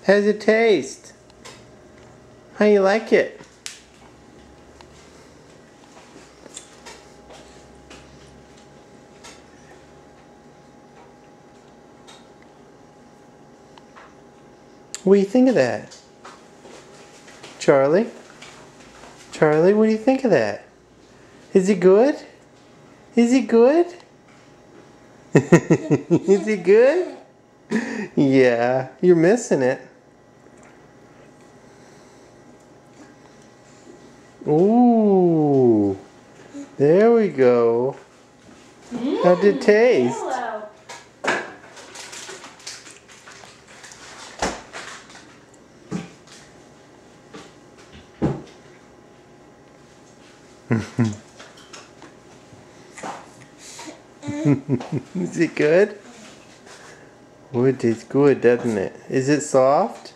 How's it taste? How you like it? What do you think of that? Charlie? Charlie, what do you think of that? Is it good? Is it good? Is it good? Yeah, you're missing it. Ooh, there we go. How'd it taste? Is it good? Oh, it tastes good, doesn't it? Is it soft?